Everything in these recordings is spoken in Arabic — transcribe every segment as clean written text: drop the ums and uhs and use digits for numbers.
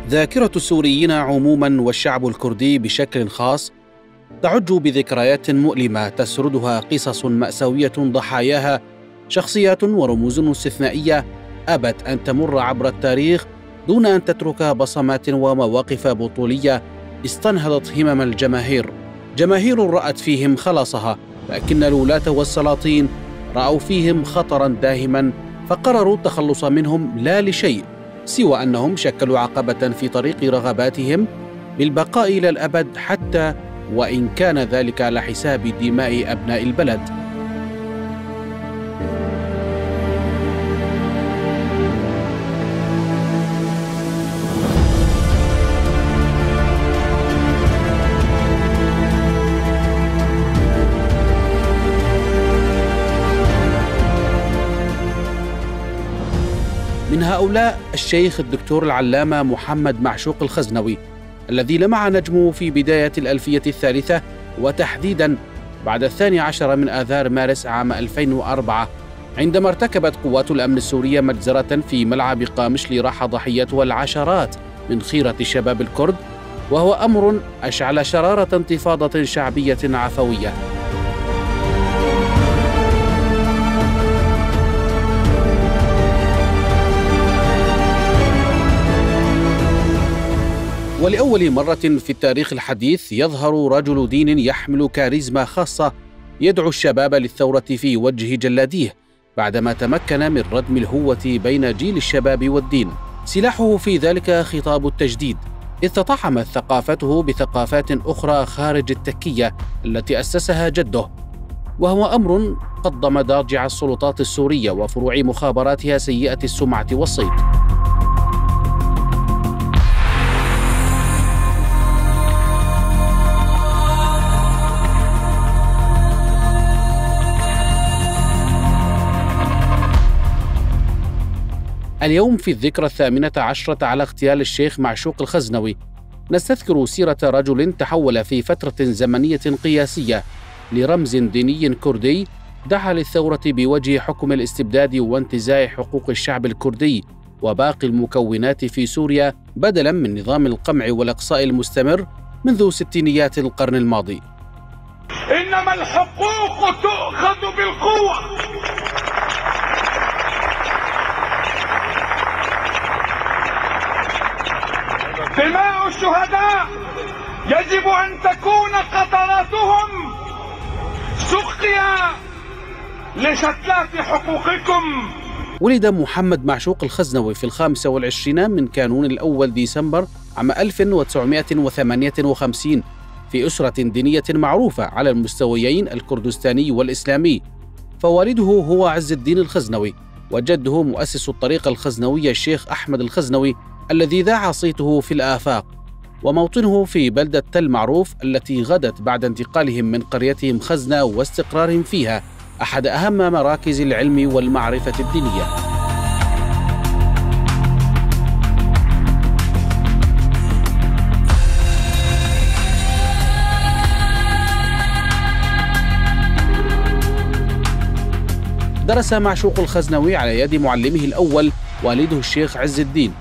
ذاكرة السوريين عموما والشعب الكردي بشكل خاص تعج بذكريات مؤلمة تسردها قصص مأساوية ضحاياها شخصيات ورموز استثنائية أبت أن تمر عبر التاريخ دون أن تترك بصمات ومواقف بطولية استنهضت همم الجماهير، جماهير رأت فيهم خلاصها، لكن الولاة والسلاطين رأوا فيهم خطرا داهما فقرروا التخلص منهم لا لشيء سوى أنهم شكلوا عقبة في طريق رغباتهم بالبقاء إلى الأبد، حتى وإن كان ذلك على حساب دماء أبناء البلد. من هؤلاء الشيخ الدكتور العلامة محمد معشوق الخزنوي، الذي لمع نجمه في بداية الألفية الثالثة، وتحديداً بعد 12 من آذار مارس عام 2004 عندما ارتكبت قوات الأمن السورية مجزرة في ملعب قامشلي راح ضحيتها العشرات من خيرة الشباب الكرد، وهو أمر أشعل شرارة انتفاضة شعبية عفوية. ولأول مرة في التاريخ الحديث يظهر رجل دين يحمل كاريزما خاصة يدعو الشباب للثورة في وجه جلاديه، بعدما تمكن من ردم الهوة بين جيل الشباب والدين. سلاحه في ذلك خطاب التجديد، إذ تطعمت ثقافته بثقافات أخرى خارج التكية التي أسسها جده، وهو أمر قض مضاجع السلطات السورية وفروع مخابراتها سيئة السمعة والصيت. اليوم في الذكرى 18 على اغتيال الشيخ معشوق الخزنوي نستذكر سيرة رجل تحول في فترة زمنية قياسية لرمز ديني كردي دعا للثورة بوجه حكم الاستبداد وانتزاع حقوق الشعب الكردي وباقي المكونات في سوريا بدلاً من نظام القمع والإقصاء المستمر منذ ستينيات القرن الماضي. إنما الحقوق تؤخذ بالقوة، دماء الشهداء يجب أن تكون قطراتهم سقيا لشتلات حقوقكم. ولد محمد معشوق الخزنوي في 25 من كانون الأول ديسمبر عام 1958 في أسرة دينية معروفة على المستويين الكردستاني والإسلامي، فوالده هو عز الدين الخزنوي، وجده مؤسس الطريقة الخزنوية الشيخ أحمد الخزنوي الذي ذاع صيته في الآفاق، وموطنه في بلدة تل معروف التي غدت بعد انتقالهم من قريتهم خزنة واستقرارهم فيها أحد أهم مراكز العلم والمعرفة الدينية. درس معشوق الخزنوي على يد معلمه الأول والده الشيخ عز الدين،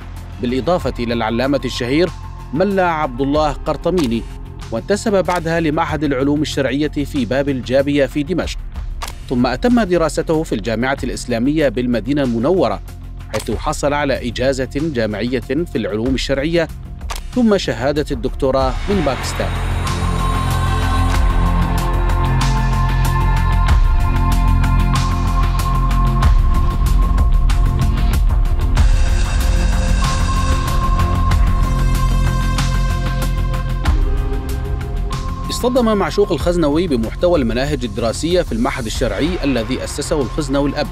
بالإضافة إلى العلامة الشهير ملا عبد الله قرطميني، وانتسب بعدها لمعهد العلوم الشرعية في باب الجابية في دمشق، ثم أتم دراسته في الجامعة الإسلامية بالمدينة المنورة، حيث حصل على إجازة جامعية في العلوم الشرعية ثم شهادة الدكتوراه من باكستان. اصطدم معشوق الخزنوي بمحتوى المناهج الدراسية في المعهد الشرعي الذي أسسه الخزنوي الأب،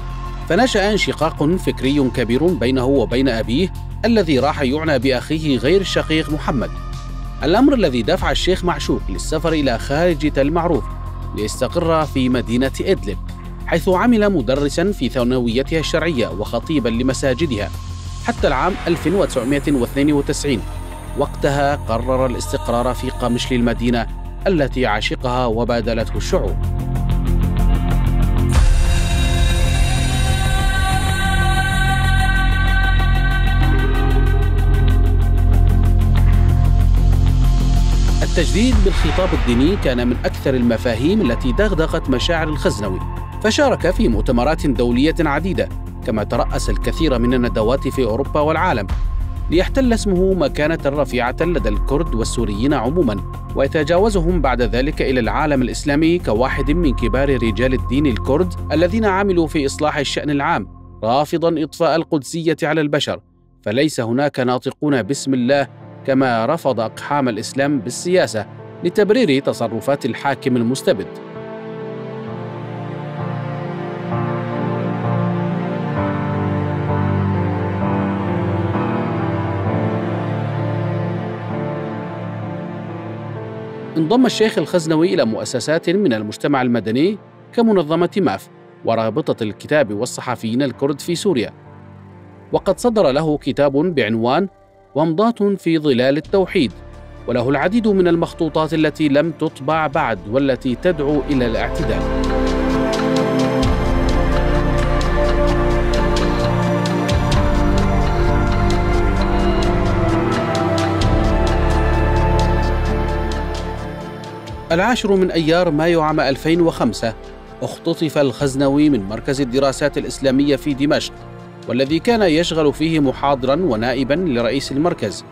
فنشأ انشقاق فكري كبير بينه وبين أبيه الذي راح يعنى بأخيه غير الشقيق محمد، الأمر الذي دفع الشيخ معشوق للسفر إلى خارج تل معروف ليستقر في مدينة إدلب، حيث عمل مدرساً في ثانويتها الشرعية وخطيباً لمساجدها حتى العام 1992. وقتها قرر الاستقرار في قامشلي المدينة التي عشقها وبادلته الشعوب. التجديد بالخطاب الديني كان من أكثر المفاهيم التي دغدغت مشاعر الخزنوي، فشارك في مؤتمرات دولية عديدة، كما ترأس الكثير من الندوات في أوروبا والعالم، ليحتل اسمه مكانة رفيعة لدى الكرد والسوريين عموما، ويتجاوزهم بعد ذلك إلى العالم الإسلامي كواحد من كبار رجال الدين الكرد الذين عملوا في إصلاح الشأن العام، رافضا إطفاء القدسية على البشر، فليس هناك ناطقون باسم الله، كما رفض أقحام الإسلام بالسياسة لتبرير تصرفات الحاكم المستبد. انضم الشيخ الخزنوي إلى مؤسسات من المجتمع المدني كمنظمة ماف ورابطة الكتاب والصحفيين الكرد في سوريا، وقد صدر له كتاب بعنوان ومضات في ظلال التوحيد، وله العديد من المخطوطات التي لم تطبع بعد والتي تدعو إلى الاعتدال. العاشر من أيار مايو عام 2005 اختطف الخزنوي من مركز الدراسات الإسلامية في دمشق، والذي كان يشغل فيه محاضرا ونائبا لرئيس المركز.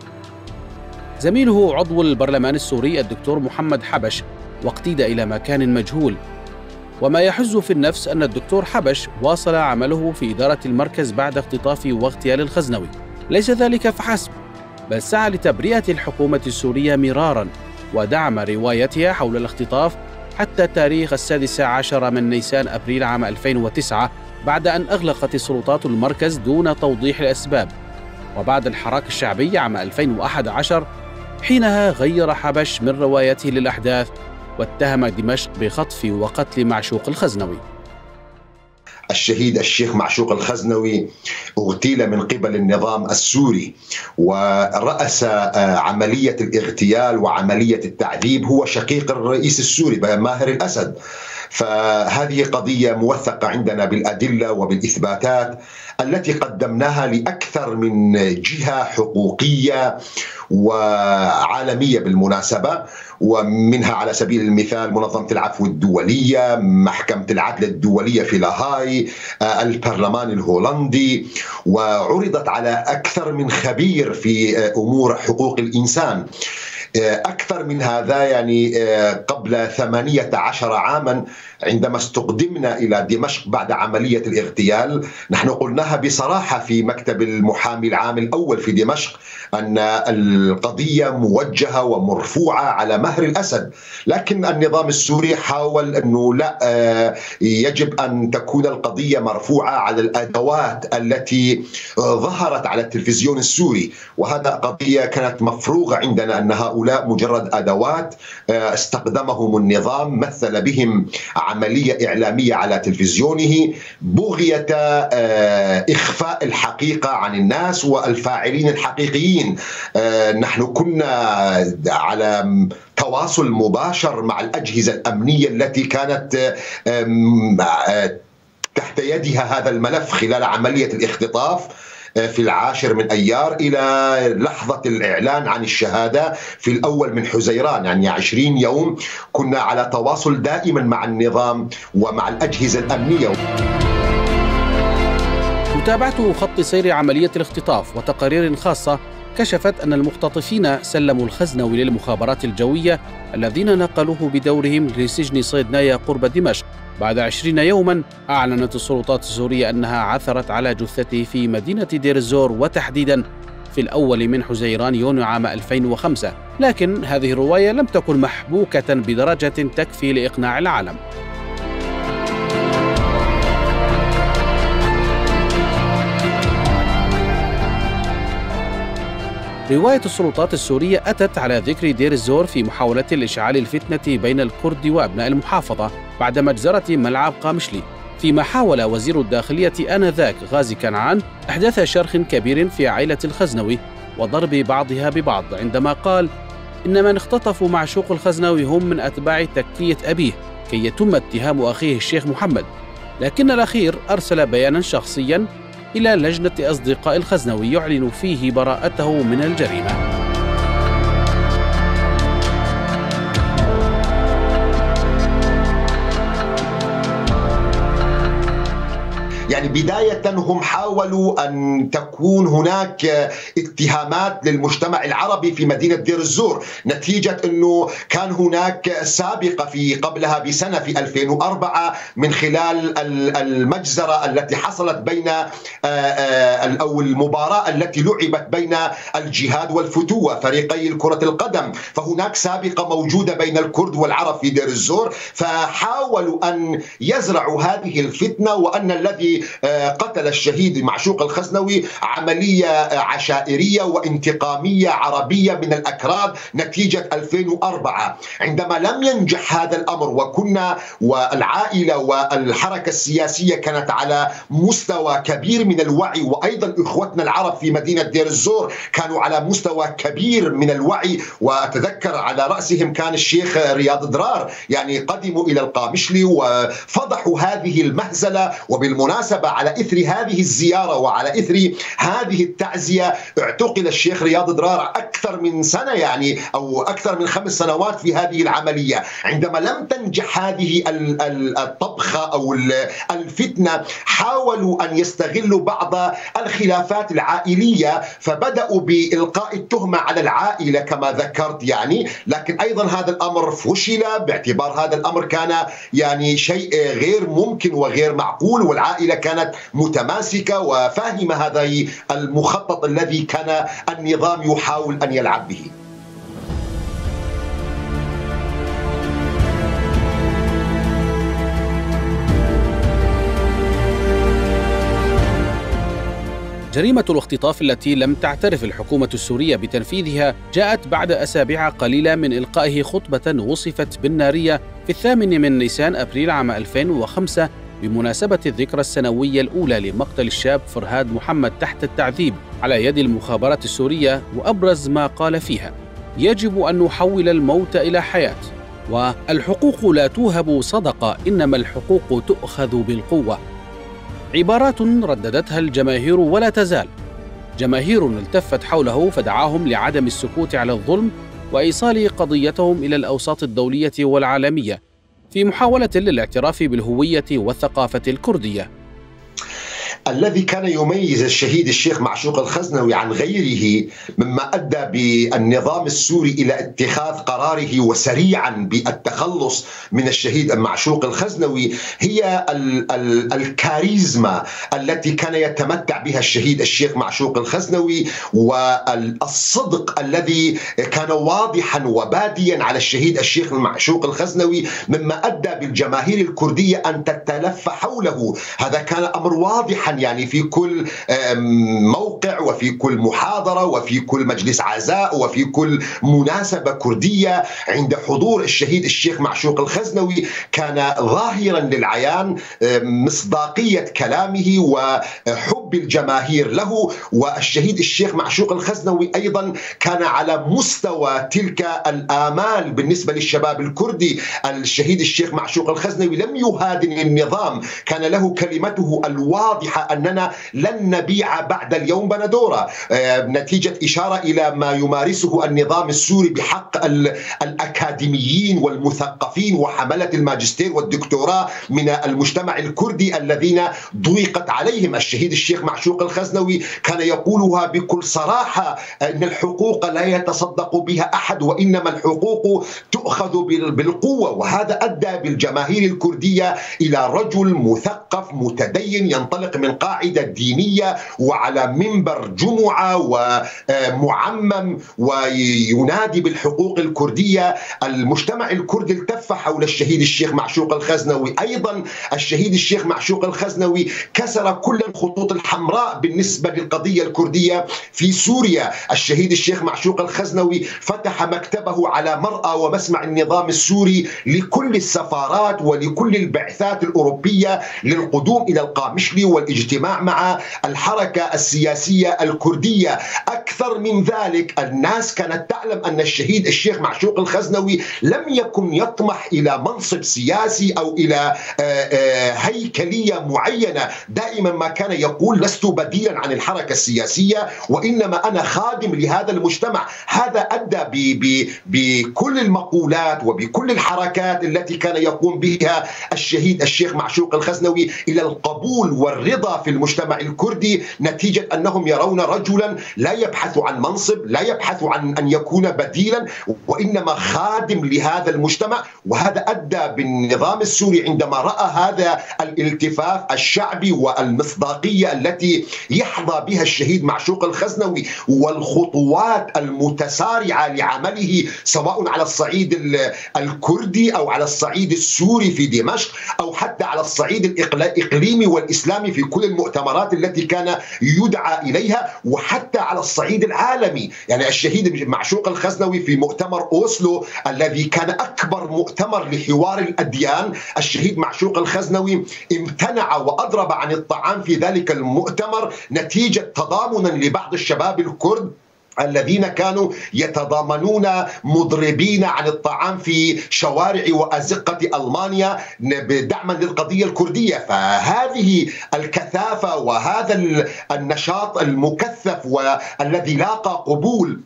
زميله عضو البرلمان السوري الدكتور محمد حبش واقتيد إلى مكان مجهول، وما يحز في النفس أن الدكتور حبش واصل عمله في إدارة المركز بعد اختطاف واغتيال الخزنوي. ليس ذلك فحسب، بل سعى لتبرئة الحكومة السورية مرارا ودعم روايتها حول الاختطاف حتى تاريخ 16 من نيسان أبريل عام 2009، بعد أن أغلقت السلطات المركز دون توضيح الأسباب، وبعد الحراك الشعبي عام 2011 حينها غير حبش من روايته للأحداث واتهم دمشق بخطف وقتل معشوق الخزنوي. الشهيد الشيخ معشوق الخزنوي اغتيل من قبل النظام السوري، ورأس عملية الاغتيال وعملية التعذيب هو شقيق الرئيس السوري ماهر الأسد. فهذه قضية موثقة عندنا بالأدلة وبالإثباتات التي قدمناها لأكثر من جهة حقوقية وعالمية بالمناسبة، ومنها على سبيل المثال منظمة العفو الدولية، محكمة العدل الدولية في لاهاي، البرلمان الهولندي، وعرضت على أكثر من خبير في أمور حقوق الإنسان. أكثر من هذا، يعني قبل 18 عاما عندما استقدمنا إلى دمشق بعد عملية الاغتيال، نحن قلناها بصراحة في مكتب المحامي العام الأول في دمشق أن القضية موجهة ومرفوعة على ماهر الأسد، لكن النظام السوري حاول أنه لا، يجب أن تكون القضية مرفوعة على الأدوات التي ظهرت على التلفزيون السوري، وهذا قضية كانت مفروغة عندنا أن هؤلاء مجرد أدوات استخدمهم النظام، مثل بهم عملية إعلامية على تلفزيونه بغية إخفاء الحقيقة عن الناس والفاعلين الحقيقيين. نحن كنا على تواصل مباشر مع الأجهزة الأمنية التي كانت تحت يدها هذا الملف خلال عملية الاختطاف في 10 من أيار إلى لحظة الإعلان عن الشهادة في 1 من حزيران، يعني 20 يوم كنا على تواصل دائما مع النظام ومع الأجهزة الأمنية. متابعة خط سير عملية الاختطاف وتقارير خاصة كشفت أن المختطفين سلموا الخزنوي للمخابرات الجوية الذين نقلوه بدورهم لسجن صيدنايا قرب دمشق. بعد 20 يوما أعلنت السلطات السورية أنها عثرت على جثته في مدينة دير الزور، وتحديدا في 1 من حزيران يونيو عام 2005، لكن هذه الرواية لم تكن محبوكة بدرجة تكفي لإقناع العالم. رواية السلطات السورية أتت على ذكر دير الزور في محاولة لإشعال الفتنة بين الكرد وأبناء المحافظة بعد مجزرة ملعب قامشلي، فيما حاول وزير الداخلية آنذاك غازي كنعان إحداث شرخ كبير في عائلة الخزنوي وضرب بعضها ببعض، عندما قال إن من اختطفوا معشوق الخزنوي هم من أتباع تكية أبيه كي يتم اتهام أخيه الشيخ محمد، لكن الأخير أرسل بيانا شخصيا إلى لجنة أصدقاء الخزنوي يعلن فيه براءته من الجريمة. يعني بداية هم حاولوا أن تكون هناك اتهامات للمجتمع العربي في مدينة دير الزور، نتيجة أنه كان هناك سابقة في قبلها بسنة في 2004 من خلال المجزرة التي حصلت بين أو المباراة التي لعبت بين الجهاد والفتوة فريقي كرة القدم، فهناك سابقة موجودة بين الكرد والعرب في دير الزور، فحاولوا أن يزرعوا هذه الفتنة وأن الذي قتل الشهيد معشوق الخزنوي عملية عشائرية وانتقامية عربية من الأكراد نتيجة 2004. عندما لم ينجح هذا الأمر وكنا والعائلة والحركة السياسية كانت على مستوى كبير من الوعي، وأيضا إخوتنا العرب في مدينة دير الزور كانوا على مستوى كبير من الوعي، وأتذكر على رأسهم كان الشيخ رياض ضرار، يعني قدموا إلى القامشلي وفضحوا هذه المهزلة. وبالمناسبة على إثر هذه الزيارة وعلى إثر هذه التعزية اعتقل الشيخ رياض ضرار أكثر من سنة، يعني أو أكثر من 5 سنوات في هذه العملية. عندما لم تنجح هذه الطبخة أو الفتنة حاولوا أن يستغلوا بعض الخلافات العائلية، فبدأوا بإلقاء التهمة على العائلة كما ذكرت يعني، لكن أيضا هذا الأمر فشل باعتبار هذا الأمر كان يعني شيء غير ممكن وغير معقول، والعائلة كانت متماسكة وفاهمة هذا المخطط الذي كان النظام يحاول أن يلعب به. جريمة الاختطاف التي لم تعترف الحكومة السورية بتنفيذها جاءت بعد أسابيع قليلة من إلقائه خطبة وصفت بالنارية في 8 نيسان أبريل عام 2005 بمناسبة الذكرى السنوية الأولى لمقتل الشاب فرهاد محمد تحت التعذيب على يد المخابرات السورية. وأبرز ما قال فيها: يجب أن نحول الموت إلى حياة، والحقوق لا توهب صدقة، إنما الحقوق تؤخذ بالقوة. عبارات رددتها الجماهير ولا تزال. جماهير التفت حوله فدعاهم لعدم السكوت على الظلم وإيصال قضيتهم إلى الأوساط الدولية والعالمية في محاولة للاعتراف بالهوية والثقافة الكردية. الذي كان يميز الشهيد الشيخ معشوق الخزنوي عن غيره مما أدى بالنظام السوري إلى اتخاذ قراره وسريعا بالتخلص من الشهيد معشوق الخزنوي هي الكاريزما التي كان يتمتع بها الشهيد الشيخ معشوق الخزنوي، والصدق الذي كان واضحا وباديا على الشهيد الشيخ معشوق الخزنوي مما أدى بالجماهير الكردية أن تتلف حوله. هذا كان أمر واضحا يعني في كل موقع وفي كل محاضرة وفي كل مجلس عزاء وفي كل مناسبة كردية عند حضور الشهيد الشيخ معشوق الخزنوي كان ظاهرا للعيان مصداقية كلامه وحب الجماهير له. والشهيد الشيخ معشوق الخزنوي أيضا كان على مستوى تلك الآمال بالنسبة للشباب الكردي. الشهيد الشيخ معشوق الخزنوي لم يهادن النظام، كان له كلمته الواضحة أننا لن نبيع بعد اليوم بندورة، نتيجة إشارة إلى ما يمارسه النظام السوري بحق الأكاديميين والمثقفين وحملة الماجستير والدكتوراه من المجتمع الكردي الذين ضيقت عليهم. الشهيد الشيخ معشوق الخزنوي كان يقولها بكل صراحة أن الحقوق لا يتصدق بها أحد، وإنما الحقوق تؤخذ بالقوة. وهذا أدى بالجماهير الكردية إلى رجل مثقف متدين ينطلق من قاعدة دينية وعلى منبر جمعة ومعمم وينادي بالحقوق الكردية. المجتمع الكردي التف حول الشهيد الشيخ معشوق الخزنوي. أيضا الشهيد الشيخ معشوق الخزنوي كسر كل الخطوط الحمراء بالنسبة للقضية الكردية في سوريا. الشهيد الشيخ معشوق الخزنوي فتح مكتبه على مرأى ومسمع النظام السوري لكل السفارات ولكل البعثات الأوروبية للقدوم إلى القامشلي والاجتماع مع الحركة السياسية الكردية. أكثر من ذلك، الناس كانت تعلم أن الشهيد الشيخ معشوق الخزنوي لم يكن يطمح إلى منصب سياسي أو إلى هيكلية معينة. دائما ما كان يقول لست بديلا عن الحركة السياسية، وإنما أنا خادم لهذا المجتمع. هذا أدى بكل المقولات وبكل الحركات التي كان يقوم بها الشهيد الشيخ معشوق الخزنوي إلى القبول والرضا في المجتمع الكردي، نتيجة أنهم يرون رجلا لا يبحث عن منصب، لا يبحث عن أن يكون بديلا، وإنما خادم لهذا المجتمع. وهذا أدى بالنظام السوري عندما رأى هذا الالتفاف الشعبي والمصداقية التي يحظى بها الشهيد معشوق الخزنوي والخطوات المتسارعة لعمله سواء على الصعيد الكردي أو على الصعيد السوري في دمشق أو حتى على الصعيد الإقليمي والإسلامي في كل المؤتمرات التي كان يدعى إليها، وحتى على الصعيد العالمي. يعني الشهيد معشوق الخزنوي في مؤتمر أوسلو الذي كان أكبر مؤتمر لحوار الأديان، الشهيد معشوق الخزنوي امتنع وأضرب عن الطعام في ذلك المؤتمر نتيجة تضامنا لبعض الشباب الكرد الذين كانوا يتضامنون مضربين عن الطعام في شوارع وأزقة ألمانيا بدعما للقضية الكردية. فهذه الكثافة وهذا النشاط المكثف والذي لاقى قبول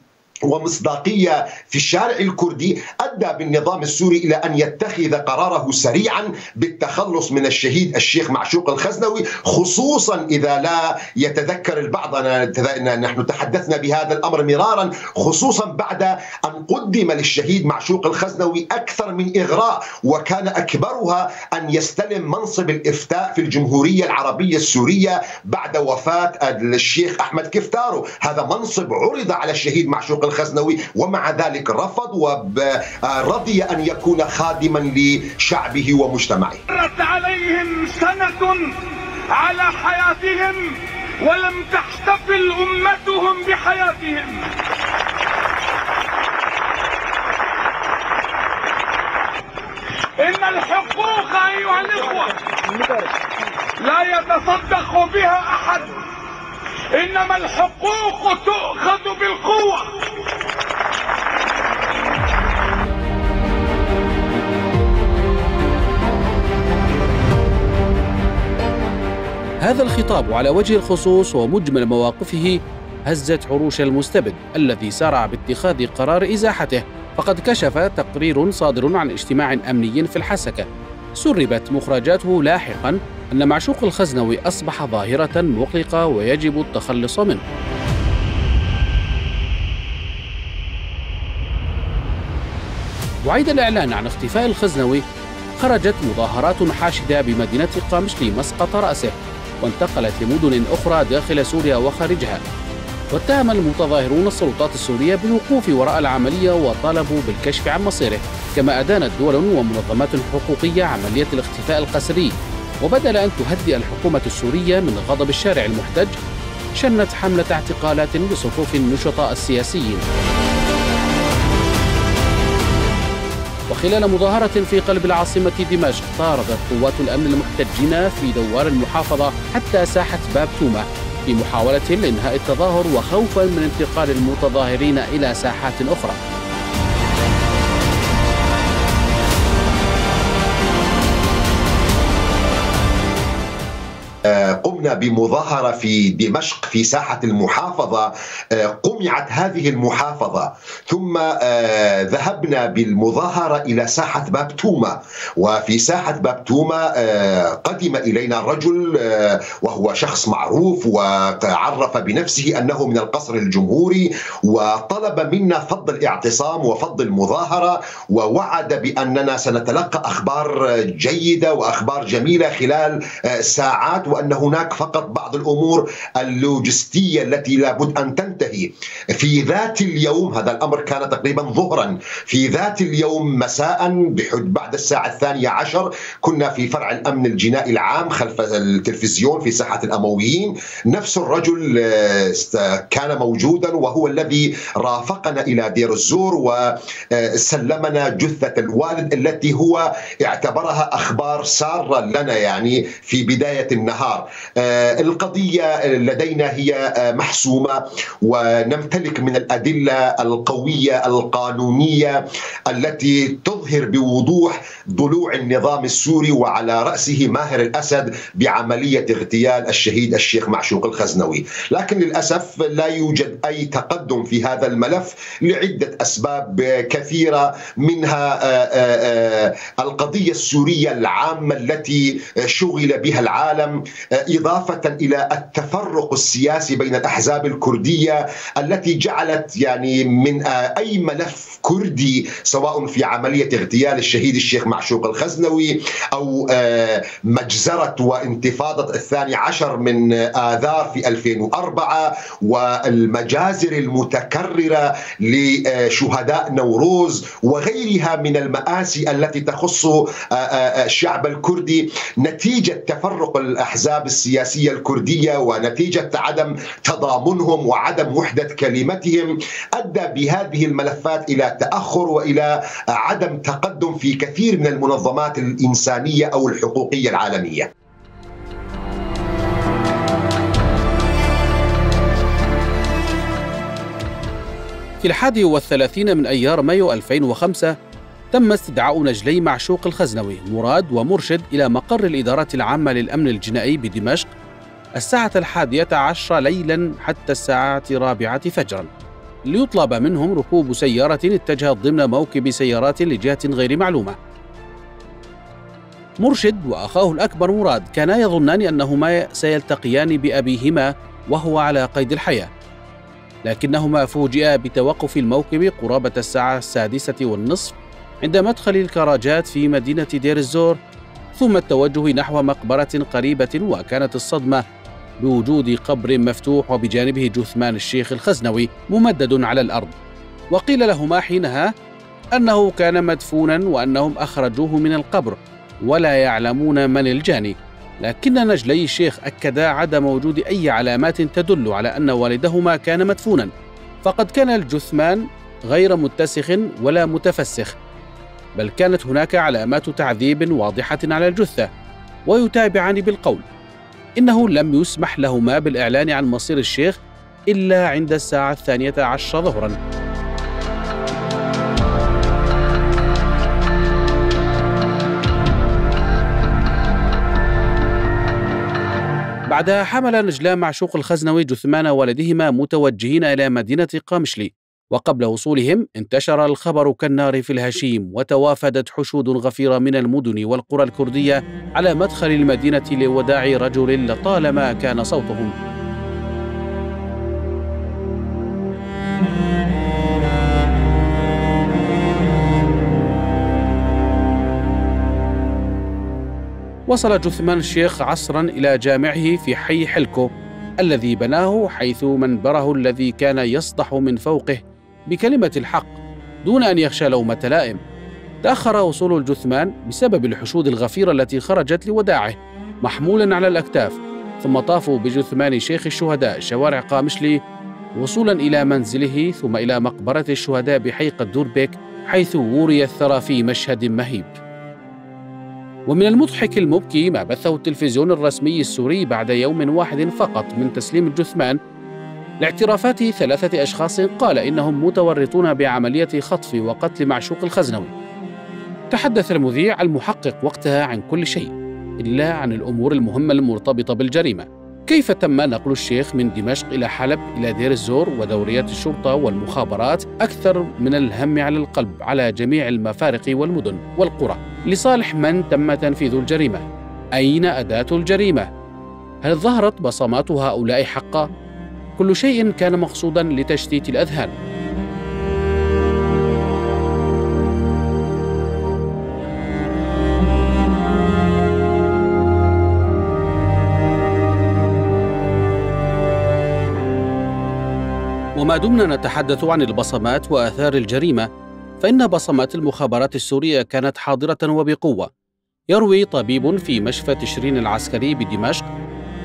ومصداقية في الشارع الكردي أدى بالنظام السوري إلى أن يتخذ قراره سريعا بالتخلص من الشهيد الشيخ معشوق الخزنوي، خصوصا إذا لا يتذكر البعض، نحن تحدثنا بهذا الأمر مرارا، خصوصا بعد أن قدم للشهيد معشوق الخزنوي أكثر من إغراء، وكان أكبرها أن يستلم منصب الإفتاء في الجمهورية العربية السورية بعد وفاة الشيخ أحمد كفتارو. هذا منصب عرض على الشهيد معشوق الخزنوي، ومع ذلك رفض ورضي أن يكون خادما لشعبه ومجتمعه. مرت عليهم سنة على حياتهم ولم تحتفل أمتهم بحياتهم. إن الحقوق أيها الإخوة لا يتصدق بها أحد، إنما الحقوق تؤخذ بالقوة. هذا الخطاب على وجه الخصوص ومجمل مواقفه هزت عروش المستبد الذي سارع باتخاذ قرار إزاحته، فقد كشف تقرير صادر عن اجتماع أمني في الحسكة سربت مخرجاته لاحقاً أن معشوق الخزنوي أصبح ظاهرة مقلقة ويجب التخلص منه. وعيد الإعلان عن اختفاء الخزنوي خرجت مظاهرات حاشدة بمدينة قامشلي مسقط رأسه، وانتقلت لمدن أخرى داخل سوريا وخارجها. واتهم المتظاهرون السلطات السورية بالوقوف وراء العملية وطالبوا بالكشف عن مصيره، كما أدانت دول ومنظمات حقوقية عملية الاختفاء القسري. وبدل أن تهدئ الحكومة السورية من غضب الشارع المحتج، شنت حملة اعتقالات بصفوف النشطاء السياسيين. وخلال مظاهرة في قلب العاصمة دمشق، طاردت قوات الأمن المحتجين في دوار المحافظة حتى ساحة باب تومة في محاولة لإنهاء التظاهر وخوفا من انتقال المتظاهرين إلى ساحات أخرى. قمنا بمظاهرة في دمشق في ساحة المحافظة، قمعت هذه المحافظة، ثم ذهبنا بالمظاهرة إلى ساحة باب تومة. وفي ساحة باب تومة قدم إلينا رجل وهو شخص معروف وعرف بنفسه أنه من القصر الجمهوري، وطلب منا فض الاعتصام وفض المظاهرة، ووعد بأننا سنتلقى أخبار جيدة وأخبار جميلة خلال ساعات، وأن هناك فقط بعض الأمور اللوجستية التي لابد أن تنتهي. في ذات اليوم، هذا الأمر كان تقريبا ظهرا، في ذات اليوم مساء بعد الساعة 12 كنا في فرع الأمن الجنائي العام خلف التلفزيون في ساحة الأمويين. نفس الرجل كان موجودا، وهو الذي رافقنا إلى دير الزور وسلمنا جثة الوالد التي هو اعتبرها أخبار سارة لنا يعني في بداية النهار. القضية لدينا هي محسومة، ونمتلك من الأدلة القوية القانونية التي تظهر بوضوح ضلوع النظام السوري وعلى رأسه ماهر الأسد بعملية اغتيال الشهيد الشيخ معشوق الخزنوي. لكن للأسف لا يوجد أي تقدم في هذا الملف لعدة أسباب كثيرة، منها القضية السورية العامة التي شغل بها العالم، إضافة إلى التفرق السياسي بين الأحزاب الكردية التي جعلت يعني من أي ملف كردي سواء في عملية اغتيال الشهيد الشيخ معشوق الخزنوي أو مجزرة وانتفاضة 12 من آذار في 2004 والمجازر المتكررة لشهداء نوروز وغيرها من المآسي التي تخص الشعب الكردي، نتيجة تفرق الأحزاب السياسية الكردية ونتيجة عدم تضامنهم وعدم وحدة كلمتهم، أدى بهذه الملفات إلى تأخر وإلى عدم تقدم في كثير من المنظمات الإنسانية أو الحقوقية العالمية. في 31 من أيار مايو 2005 تم استدعاء نجلي معشوق الخزنوي مراد ومرشد إلى مقر الإدارة العامة للأمن الجنائي بدمشق الساعة 11 ليلا حتى الساعة 4 فجرا، ليطلب منهم ركوب سيارة اتجهت ضمن موكب سيارات لجهة غير معلومة. مرشد وأخاه الأكبر مراد كانا يظنان أنهما سيلتقيان بأبيهما وهو على قيد الحياة، لكنهما فوجئا بتوقف الموكب قرابة الساعة 6:30 عند مدخل الكراجات في مدينة دير الزور، ثم التوجه نحو مقبرة قريبة، وكانت الصدمة بوجود قبر مفتوح وبجانبه جثمان الشيخ الخزنوي ممدد على الأرض. وقيل لهما حينها أنه كان مدفونا وأنهم أخرجوه من القبر ولا يعلمون من الجاني، لكن نجلي الشيخ أكدا عدم وجود أي علامات تدل على أن والدهما كان مدفونا، فقد كان الجثمان غير متسخ ولا متفسخ، بل كانت هناك علامات تعذيب واضحة على الجثة. ويتابعان بالقول إنه لم يسمح لهما بالإعلان عن مصير الشيخ إلا عند الساعة 12 ظهرا. بعدها حمل نجلا معشوق الخزنوي جثمان والدهما متوجهين إلى مدينة قامشلي، وقبل وصولهم انتشر الخبر كالنار في الهشيم، وتوافدت حشود غفيرة من المدن والقرى الكردية على مدخل المدينة لوداع رجل لطالما كان صوتهم. وصل جثمان الشيخ عصرا إلى جامعه في حي حلكو الذي بناه، حيث منبره الذي كان يسطح من فوقه بكلمة الحق دون أن يخشى لومة لائم. تأخر وصول الجثمان بسبب الحشود الغفيرة التي خرجت لوداعه محمولا على الأكتاف، ثم طافوا بجثمان شيخ الشهداء شوارع قامشلي وصولا إلى منزله، ثم إلى مقبرة الشهداء بحي قدوربيك، حيث وري الثرى في مشهد مهيب. ومن المضحك المبكي ما بثه التلفزيون الرسمي السوري بعد يوم واحد فقط من تسليم الجثمان لاعترافات 3 أشخاص قال إنهم متورطون بعملية خطف وقتل معشوق الخزنوي. تحدث المذيع المحقق وقتها عن كل شيء إلا عن الأمور المهمة المرتبطة بالجريمة: كيف تم نقل الشيخ من دمشق إلى حلب إلى دير الزور، ودوريات الشرطة والمخابرات أكثر من الهم على القلب على جميع المفارق والمدن والقرى لصالح من تم تنفيذ الجريمة. أين أداة الجريمة؟ هل ظهرت بصمات هؤلاء حقا؟ كل شيء كان مقصودا لتشتيت الأذهان. وما دمنا نتحدث عن البصمات وآثار الجريمة، فإن بصمات المخابرات السورية كانت حاضرة وبقوة. يروي طبيب في مشفى تشرين العسكري بدمشق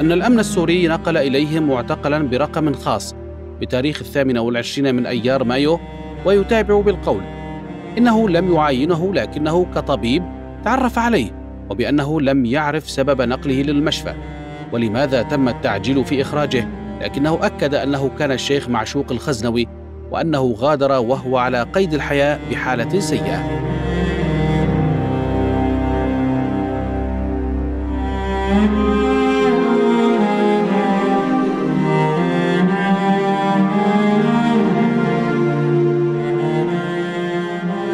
أن الأمن السوري نقل إليهم معتقلا برقم خاص بتاريخ 28 من أيار مايو، ويتابع بالقول إنه لم يعاينه لكنه كطبيب تعرف عليه، وبأنه لم يعرف سبب نقله للمشفى، ولماذا تم التعجيل في إخراجه، لكنه أكد أنه كان الشيخ معشوق الخزنوي وأنه غادر وهو على قيد الحياة بحالة سيئة.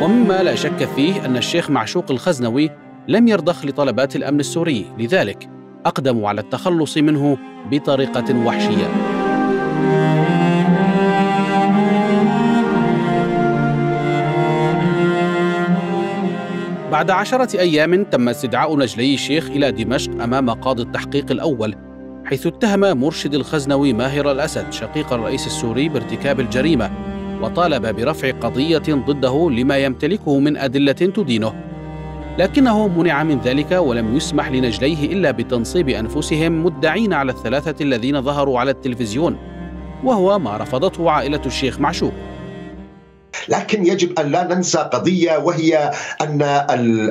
ومما لا شك فيه أن الشيخ معشوق الخزنوي لم يرضخ لطلبات الأمن السوري، لذلك أقدموا على التخلص منه بطريقة وحشية. بعد 10 أيام تم استدعاء نجلي الشيخ إلى دمشق أمام قاضي التحقيق الأول، حيث اتهم مرشد الخزنوي ماهر الأسد شقيق الرئيس السوري بارتكاب الجريمة، وطالب برفع قضية ضده لما يمتلكه من أدلة تدينه، لكنه منع من ذلك ولم يسمح لنجليه إلا بتنصيب أنفسهم مدعين على الثلاثة الذين ظهروا على التلفزيون، وهو ما رفضته عائلة الشيخ معشوق. لكن يجب أن لا ننسى قضية، وهي أن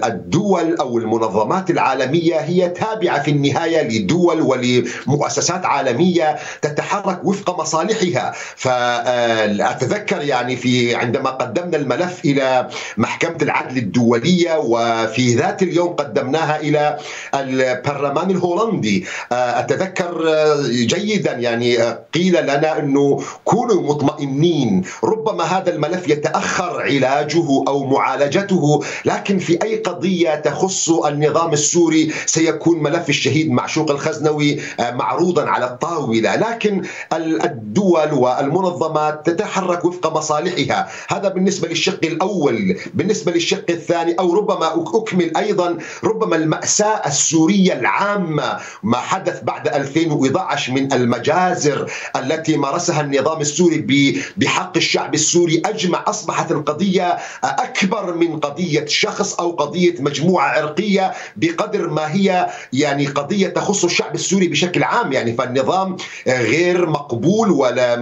الدول أو المنظمات العالمية هي تابعة في النهاية لدول ولمؤسسات عالمية تتحرك وفق مصالحها. فأتذكر يعني عندما قدمنا الملف إلى محكمة العدل الدولية، وفي ذات اليوم قدمناها إلى البرلمان الهولندي، أتذكر جيدا يعني قيل لنا أنه كونوا مطمئنين، ربما هذا الملف يتأخر علاجه أو معالجته، لكن في أي قضية تخص النظام السوري سيكون ملف الشهيد معشوق الخزنوي معروضا على الطاولة. لكن الدول والمنظمات تتحرك وفق مصالحها. هذا بالنسبة للشق الأول. بالنسبة للشق الثاني، أو ربما أكمل أيضا، ربما المأساة السورية العامة، ما حدث بعد 2011 من المجازر التي مارسها النظام السوري بحق الشعب السوري أجمع، أصبحت القضية أكبر من قضية شخص أو قضية مجموعة عرقية، بقدر ما هي يعني قضية تخص الشعب السوري بشكل عام. يعني فالنظام غير مقبول، ولا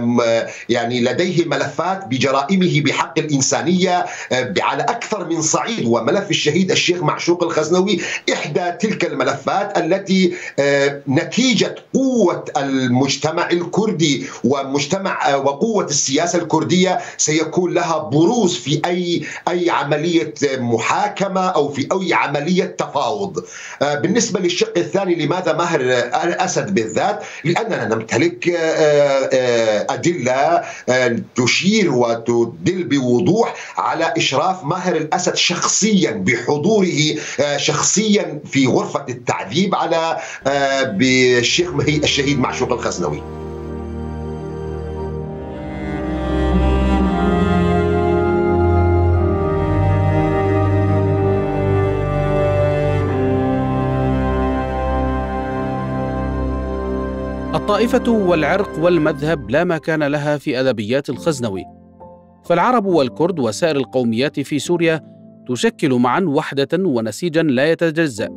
يعني لديه ملفات بجرائمه بحق الإنسانية على أكثر من صعيد، وملف الشهيد الشيخ معشوق الخزنوي إحدى تلك الملفات التي نتيجة قوة المجتمع الكردي وقوة السياسة الكردية سيكون لها بروز في أي عملية محاكمة أو في أي عملية تفاوض. بالنسبة للشق الثاني، لماذا ماهر الأسد بالذات؟ لأننا نمتلك أدلة تشير وتدل بوضوح على إشراف ماهر الأسد شخصيا بحضوره شخصيا في غرفة التعذيب على بالشيخ الشهيد معشوق الخزنوي. الطائفة والعرق والمذهب لا مكان لها في أدبيات الخزنوي، فالعرب والكرد وسائر القوميات في سوريا تشكل معا وحدة ونسيجا لا يتجزأ،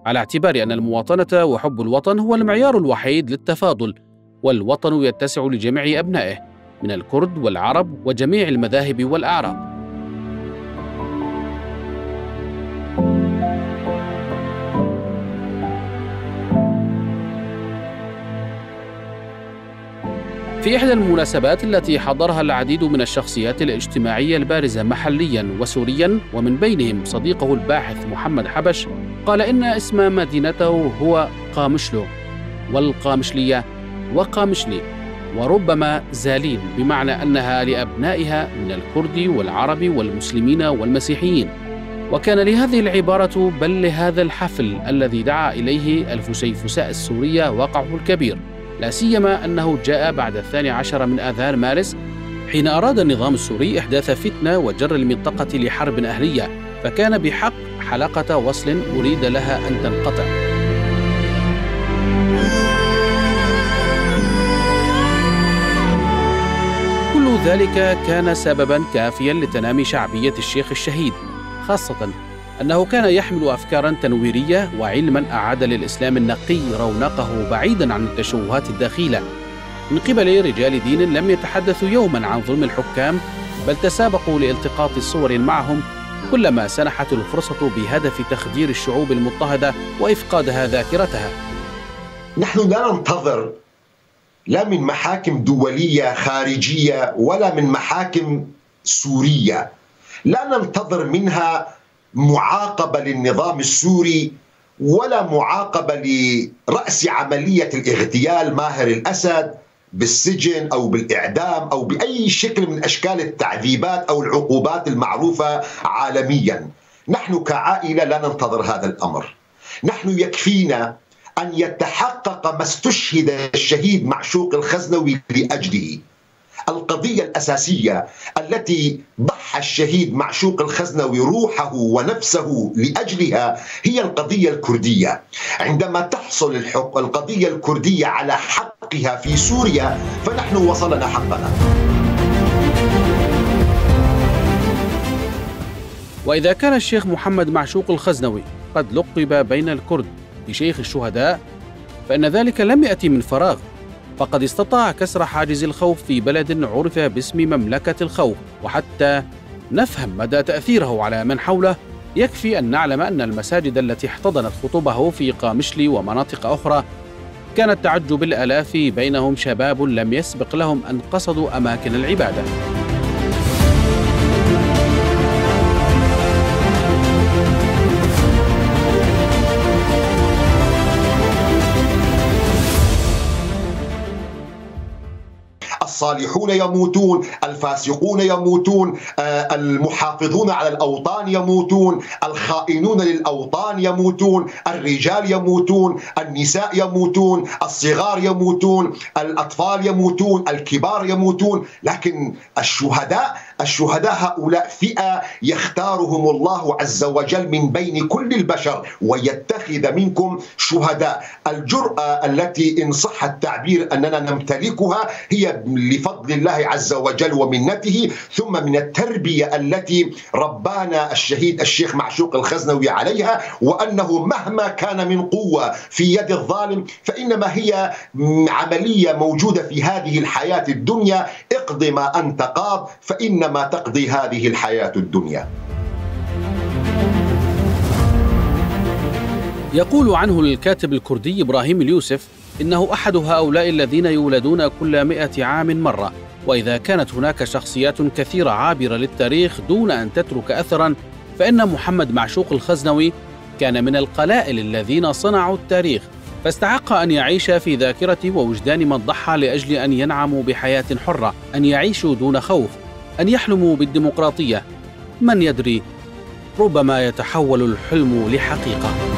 على اعتبار أن المواطنة وحب الوطن هو المعيار الوحيد للتفاضل، والوطن يتسع لجميع أبنائه من الكرد والعرب وجميع المذاهب والأعراق. في إحدى المناسبات التي حضرها العديد من الشخصيات الاجتماعية البارزة محلياً وسورياً، ومن بينهم صديقه الباحث محمد حبش، قال إن اسم مدينته هو قامشلو، والقامشلية وقامشلي، وربما زالين، بمعنى أنها لأبنائها من الكرد والعرب والمسلمين والمسيحيين. وكان لهذه العبارة بل لهذا الحفل الذي دعا إليه الفسيفساء السورية وقعه الكبير، لا سيما أنه جاء بعد 12 من آذار مارس، حين أراد النظام السوري إحداث فتنة وجر المنطقة لحرب أهلية، فكان بحق حلقة وصل أريد لها أن تنقطع. كل ذلك كان سبباً كافياً لتنامي شعبية الشيخ الشهيد، خاصة أنه كان يحمل أفكاراً تنويرية وعلماً أعاد للإسلام النقي رونقه بعيداً عن التشوهات الدخيلة من قبل رجال دين لم يتحدثوا يوماً عن ظلم الحكام، بل تسابقوا لالتقاط صور معهم كلما سنحت الفرصة بهدف تخدير الشعوب المضطهدة وإفقادها ذاكرتها. نحن لا ننتظر لا من محاكم دولية خارجية ولا من محاكم سورية، لا ننتظر منها معاقبة للنظام السوري ولا معاقبة لرأس عملية الاغتيال ماهر الأسد بالسجن أو بالإعدام أو بأي شكل من أشكال التعذيبات أو العقوبات المعروفة عالميا. نحن كعائلة لا ننتظر هذا الأمر. نحن يكفينا أن يتحقق ما استشهد الشهيد معشوق الخزنوي لأجله. القضية الأساسية التي ضحى الشهيد معشوق الخزنوي روحه ونفسه لأجلها هي القضية الكردية. عندما تحصل القضية الكردية على حقها في سوريا فنحن وصلنا حقنا. وإذا كان الشيخ محمد معشوق الخزنوي قد لقب بين الكرد بشيخ الشهداء، فإن ذلك لم يأتي من فراغ، فقد استطاع كسر حاجز الخوف في بلد عرف باسم مملكة الخوف. وحتى نفهم مدى تأثيره على من حوله يكفي أن نعلم أن المساجد التي احتضنت خطبه في قامشلي ومناطق أخرى كانت تعج بالآلاف، بينهم شباب لم يسبق لهم أن قصدوا أماكن العبادة. الصالحون يموتون، الفاسقون يموتون، المحافظون على الأوطان يموتون، الخائنون للأوطان يموتون، الرجال يموتون، النساء يموتون، الصغار يموتون، الأطفال يموتون، الكبار يموتون. لكن الشهداء هؤلاء فئة يختارهم الله عز وجل من بين كل البشر ويتخذ منكم شهداء. الجرأة التي إن صح التعبير أننا نمتلكها هي لفضل الله عز وجل ومنته، ثم من التربية التي ربانا الشهيد الشيخ معشوق الخزنوي عليها، وأنه مهما كان من قوة في يد الظالم فإنما هي عملية موجودة في هذه الحياة الدنيا. اقض ما أنت قاض فإنما تقضي هذه الحياة الدنيا. يقول عنه الكاتب الكردي إبراهيم اليوسف إنه أحد هؤلاء الذين يولدون كل 100 عام مرة، وإذا كانت هناك شخصيات كثيرة عابرة للتاريخ دون أن تترك أثرا، فإن محمد معشوق الخزنوي كان من القلائل الذين صنعوا التاريخ، فاستحق أن يعيش في ذاكرة ووجدان من ضحى لأجل أن ينعموا بحياة حرة، أن يعيشوا دون خوف، أن يحلموا بالديمقراطية. من يدري، ربما يتحول الحلم لحقيقة.